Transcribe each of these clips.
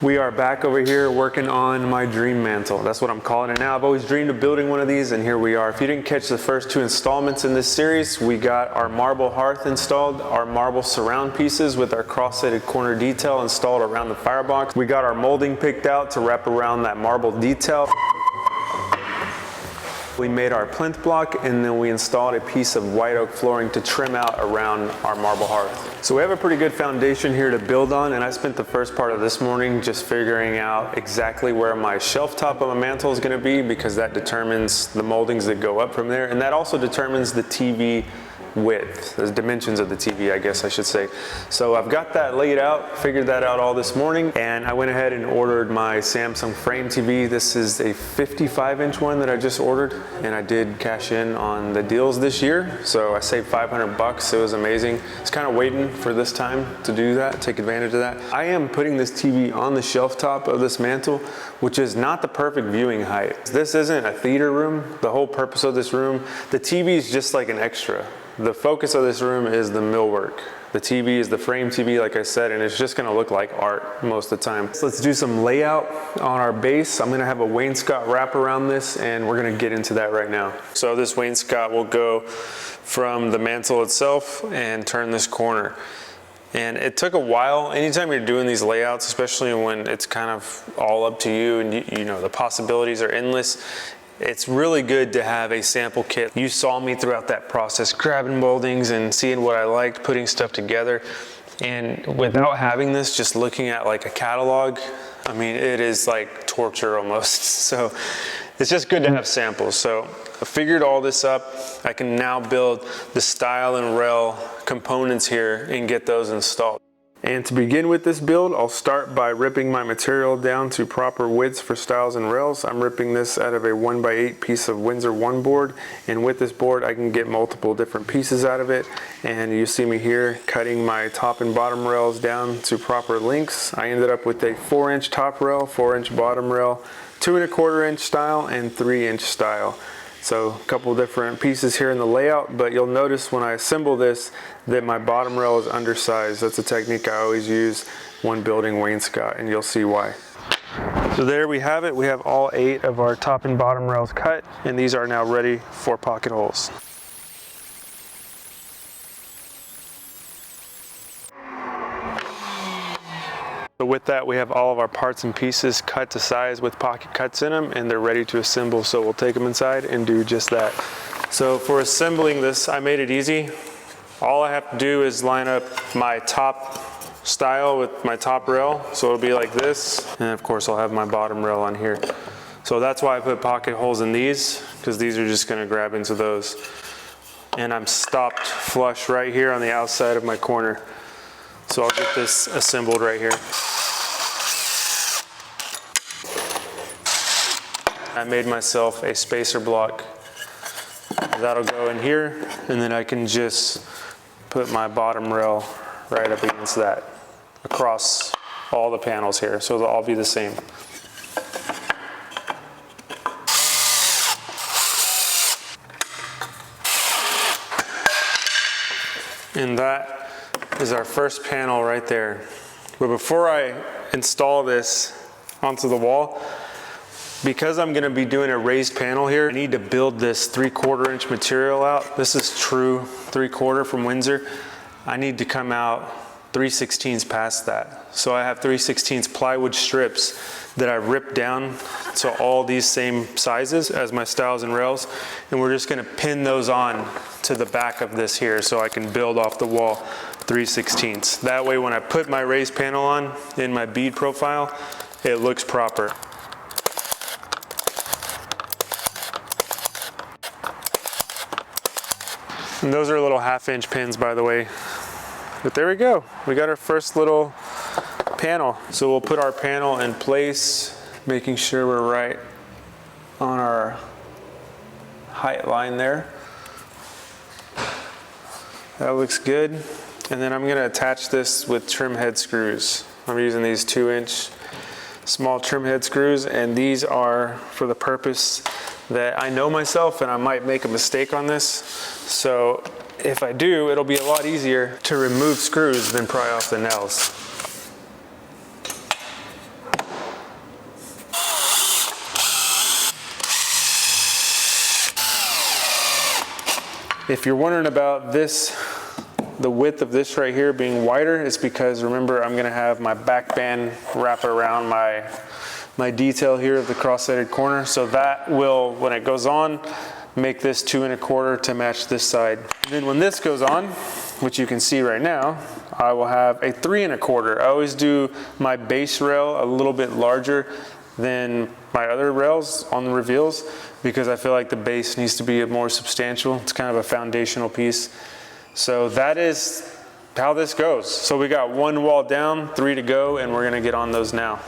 We are back over here working on my dream mantle. That's what I'm calling it now. I've always dreamed of building one of these, and here we are. If you didn't catch the first two installments in this series, we got our marble hearth installed, our marble surround pieces with our cross-setted corner detail installed around the firebox. We got our molding picked out to wrap around that marble detail. We made our plinth block, and then we installed a piece of white oak flooring to trim out around our marble hearth. So we have a pretty good foundation here to build on, and I spent the first part of this morning just figuring out exactly where my shelf top of my mantle is going to be, because that determines the moldings that go up from there, and that also determines the TV width, the dimensions of the TV, I guess I should say. So I've got that laid out, figured that out all this morning, and I went ahead and ordered my Samsung frame TV. This is a 55-inch one that I just ordered, and I did cash in on the deals this year, so I saved 500 bucks. It was amazing. I was kind of waiting for this time to do that, take advantage of that. I am putting this TV on the shelf top of this mantle, which is not the perfect viewing height. This isn't a theater room. The whole purpose of this room, the TV is just like an extra. The focus of this room is the millwork. The TV is the frame TV, like I said, and it's just gonna look like art most of the time. So let's do some layout on our base. I'm gonna have a wainscot wrap around this, and we're gonna get into that right now. So this wainscot will go from the mantle itself and turn this corner. And it took a while. Anytime you're doing these layouts, especially when it's kind of all up to you and you know the possibilities are endless, it's really good to have a sample kit. You saw me throughout that process, grabbing moldings and seeing what I liked, putting stuff together. And without having this, just looking at like a catalog, I mean, it is like torture almost. So it's just good to have samples. So I figured all this up. I can now build the stile and rail components here and get those installed. And to begin with this build, I'll start by ripping my material down to proper widths for stiles and rails. I'm ripping this out of a 1x8 piece of Windsor 1 board, and with this board I can get multiple different pieces out of it. And you see me here cutting my top and bottom rails down to proper lengths. I ended up with a 4-inch top rail, 4-inch bottom rail, 2¼ inch stile, and 3-inch stile. So a couple different pieces here in the layout, but you'll notice when I assemble this that my bottom rail is undersized. That's a technique I always use when building wainscot, and you'll see why. So there we have it. We have all 8 of our top and bottom rails cut, and these are now ready for pocket holes. So with that, we have all of our parts and pieces cut to size with pocket cuts in them, and they're ready to assemble. So we'll take them inside and do just that. So for assembling this, I made it easy. All I have to do is line up my top stile with my top rail. So it'll be like this. And of course, I'll have my bottom rail on here. So that's why I put pocket holes in these, because these are just gonna grab into those. And I'm stopped flush right here on the outside of my corner. So I'll get this assembled right here. I made myself a spacer block. That'll go in here, and then I can just put my bottom rail right up against that across all the panels here, so they'll all be the same. And that is our first panel right there. But before I install this onto the wall, because I'm gonna be doing a raised panel here, I need to build this 3/4 inch material out. This is true 3/4 from Windsor. I need to come out 3/16 past that. So I have 3/16 plywood strips that I ripped down to all these same sizes as my stiles and rails. And we're just gonna pin those on to the back of this here so I can build off the wall 3/16. That way when I put my raised panel on in my bead profile, it looks proper. And those are little 1/2-inch pins, by the way. But there we go. We got our first little panel. So we'll put our panel in place, making sure we're right on our height line there. That looks good. And then I'm gonna attach this with trim head screws. I'm using these 2-inch small trim head screws, and these are for the purpose that I know myself and I might make a mistake on this. So if I do, it'll be a lot easier to remove screws than pry off the nails. If you're wondering about this, the width of this right here being wider, it's because remember I'm gonna have my back band wrap around my detail here of the cross-sided corner. So that will, when it goes on, make this 2 1/4 to match this side. And then when this goes on, which you can see right now, I will have a 3 1/4. I always do my base rail a little bit larger than my other rails on the reveals because I feel like the base needs to be more substantial. It's kind of a foundational piece. So that is how this goes. So we got 1 wall down, 3 to go, and we're gonna get on those now.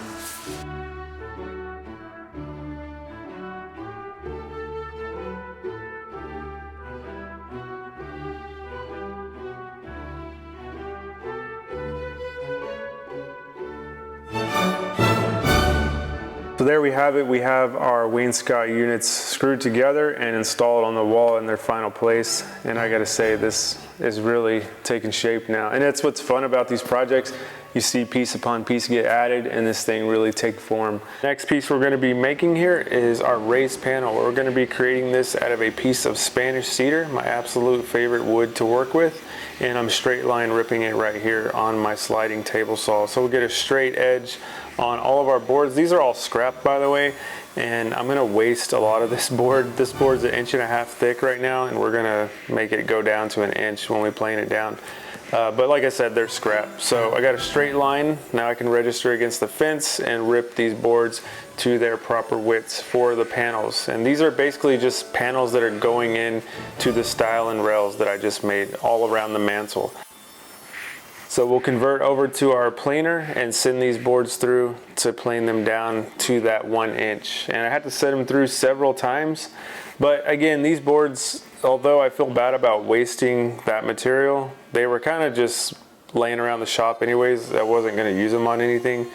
So there we have it. We have our wainscot units screwed together and installed on the wall in their final place. And I gotta say, this is really taking shape now. And that's what's fun about these projects. You see piece upon piece get added and this thing really take form. Next piece we're gonna be making here is our raised panel. We're gonna be creating this out of a piece of Spanish cedar, my absolute favorite wood to work with. And I'm straight line ripping it right here on my sliding table saw. So we'll get a straight edge on all of our boards. These are all scrap, by the way, and I'm gonna waste a lot of this board. This board's 1.5 inches thick right now, and we're gonna make it go down to 1 inch when we plane it down. But like I said, they're scrap. So I got a straight line. Now I can register against the fence and rip these boards to their proper widths for the panels. And these are basically just panels that are going in to the stile and rails that I just made all around the mantle. So we'll convert over to our planer and send these boards through to plane them down to that 1 inch. And I had to set them through several times. But again, these boards, although I feel bad about wasting that material, they were kind of just laying around the shop anyways. I wasn't gonna use them on anything.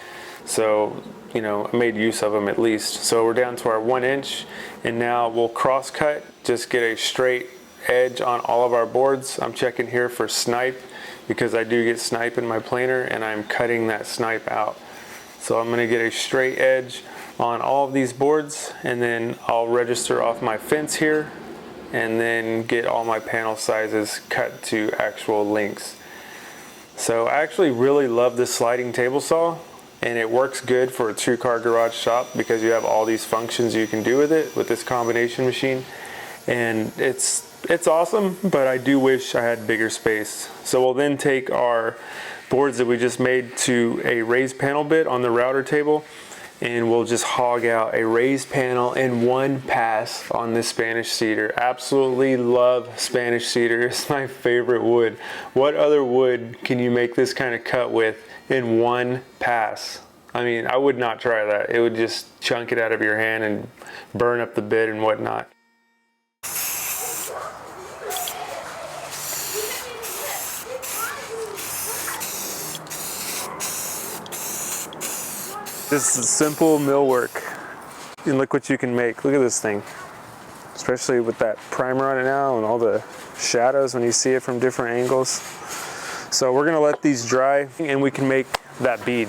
So, you know, I made use of them at least. So we're down to our 1 inch, and now we'll cross cut, just get a straight edge on all of our boards. I'm checking here for snipe, because I do get snipe in my planer and I'm cutting that snipe out. So I'm gonna get a straight edge on all of these boards, and then I'll register off my fence here and then get all my panel sizes cut to actual lengths. So I actually really love this sliding table saw, and it works good for a 2-car garage shop because you have all these functions you can do with it with this combination machine. And it's awesome, but I do wish I had bigger space. So we'll then take our boards that we just made to a raised panel bit on the router table, and we'll just hog out a raised panel in one pass on this Spanish cedar. Absolutely love Spanish cedar. It's my favorite wood. What other wood can you make this kind of cut with in one pass? I mean, I would not try that. It would just chunk it out of your hand and burn up the bit and whatnot. This is simple millwork, and look what you can make. Look at this thing, especially with that primer on it now and all the shadows when you see it from different angles. So we're gonna let these dry and we can make that bead.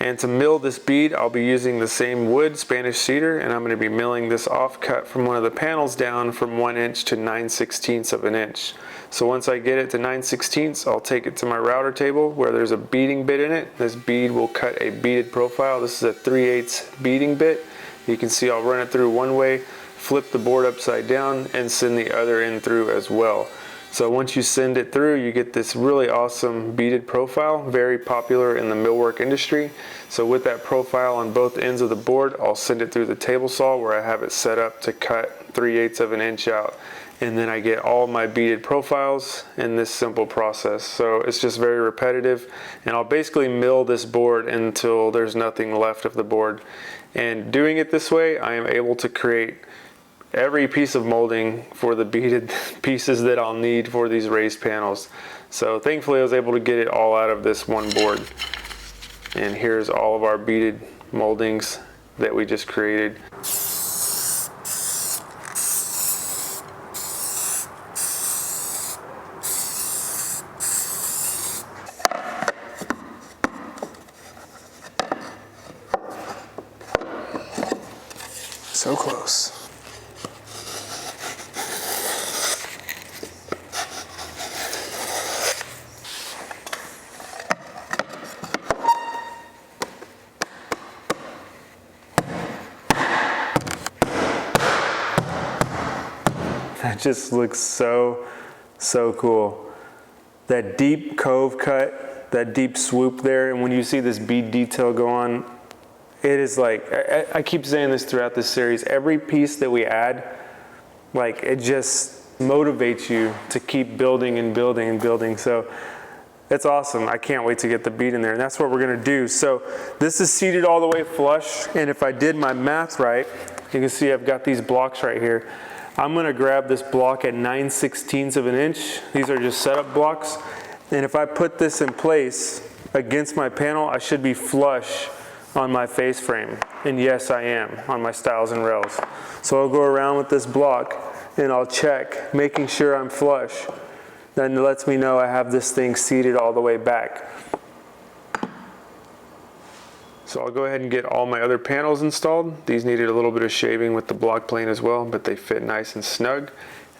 And to mill this bead, I'll be using the same wood, Spanish cedar, and I'm gonna be milling this offcut from one of the panels down from 1 inch to 9/16 of an inch. So once I get it to 9/16, I'll take it to my router table where there's a beading bit in it. This bead will cut a beaded profile. This is a 3/8 beading bit. You can see I'll run it through one way, flip the board upside down, and send the other end through as well. So once you send it through, you get this really awesome beaded profile, very popular in the millwork industry. So with that profile on both ends of the board, I'll send it through the table saw where I have it set up to cut 3/8 of an inch out. And then I get all my beaded profiles in this simple process. So it's just very repetitive, and I'll basically mill this board until there's nothing left of the board. And doing it this way, I am able to create every piece of molding for the beaded pieces that I'll need for these raised panels. So thankfully I was able to get it all out of this one board. And here's all of our beaded moldings that we just created. So close. It just looks so cool. That deep cove cut, that deep swoop there, and when you see this bead detail go on, it is like, I keep saying this throughout this series, every piece that we add, like it just motivates you to keep building and building and building. So it's awesome. I can't wait to get the bead in there, and that's what we're gonna do. So this is seated all the way flush, and if I did my math right, you can see I've got these blocks right here. I'm gonna grab this block at 9/16 of an inch. These are just setup blocks. And if I put this in place against my panel, I should be flush on my face frame. And yes, I am on my stiles and rails. So I'll go around with this block and I'll check, making sure I'm flush. Then it lets me know I have this thing seated all the way back. So I'll go ahead and get all my other panels installed. These needed a little bit of shaving with the block plane as well, but they fit nice and snug.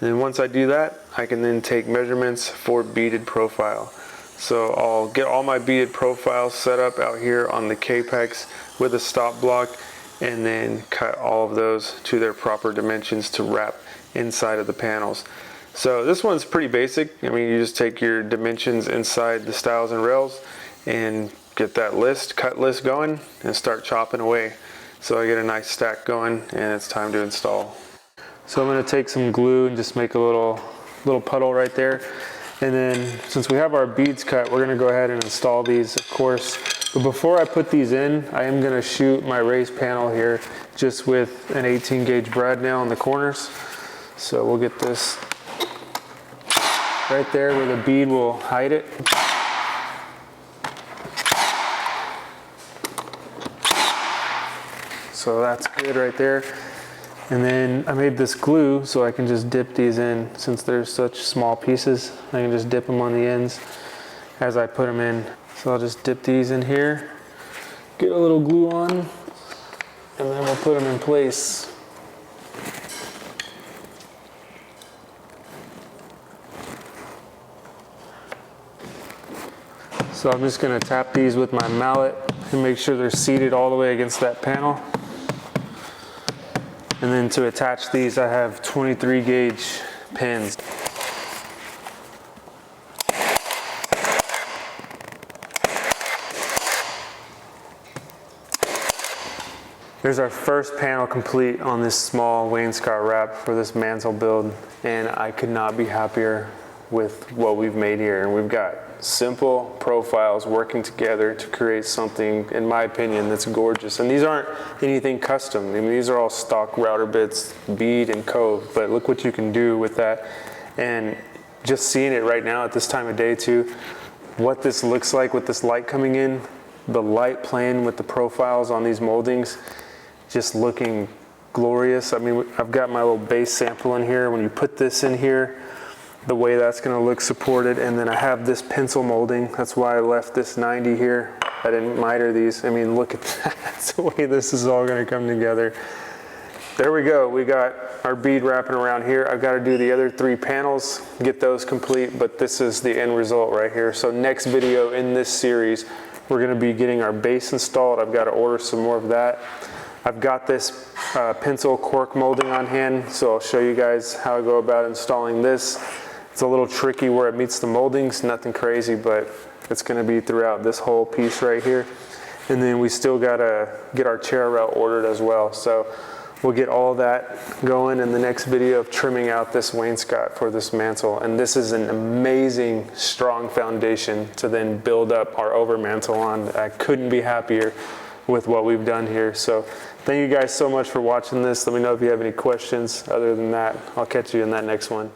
And then once I do that, I can then take measurements for beaded profile. So I'll get all my beaded profiles set up out here on the K-Pex with a stop block, and then cut all of those to their proper dimensions to wrap inside of the panels. So this one's pretty basic. I mean, you just take your dimensions inside the stiles and rails and get that cut list going and start chopping away. So I get a nice stack going and it's time to install. So I'm gonna take some glue and just make a little puddle right there. And then since we have our beads cut, we're gonna go ahead and install these, of course. But before I put these in, I am gonna shoot my raised panel here just with an 18 gauge brad nail in the corners. So we'll get this right there where the bead will hide it. So that's good right there. And then I made this glue so I can just dip these in. Since they're such small pieces, I can just dip them on the ends as I put them in. So I'll just dip these in here, get a little glue on, and then we'll put them in place. So I'm just gonna tap these with my mallet and make sure they're seated all the way against that panel. And then to attach these, I have 23 gauge pins. There's our first panel complete on this small wainscot wrap for this mantle build, and I could not be happier with what we've made here. And we've got simple profiles working together to create something, in my opinion, that's gorgeous. And these aren't anything custom. I mean, these are all stock router bits, bead and cove, but look what you can do with that. And just seeing it right now at this time of day too, what this looks like with this light coming in, the light playing with the profiles on these moldings, just looking glorious. I mean, I've got my little base sample in here. When you put this in here, the way that's gonna look supported, and then I have this pencil molding. That's why I left this 90 here. I didn't miter these. I mean, look at that. That's the way this is all gonna come together. There we go. We got our bead wrapping around here. I've got to do the other 3 panels, get those complete, but this is the end result right here. So next video in this series, we're gonna be getting our base installed. I've got to order some more of that. I've got this pencil cork molding on hand, so I'll show you guys how I go about installing this. It's a little tricky where it meets the moldings, nothing crazy, but it's gonna be throughout this whole piece right here. And then we still gotta get our chair rail ordered as well. So we'll get all that going in the next video of trimming out this wainscot for this mantle. And this is an amazing, strong foundation to then build up our over mantle on. I couldn't be happier with what we've done here. So thank you guys so much for watching this. Let me know if you have any questions. Other than that, I'll catch you in that next one.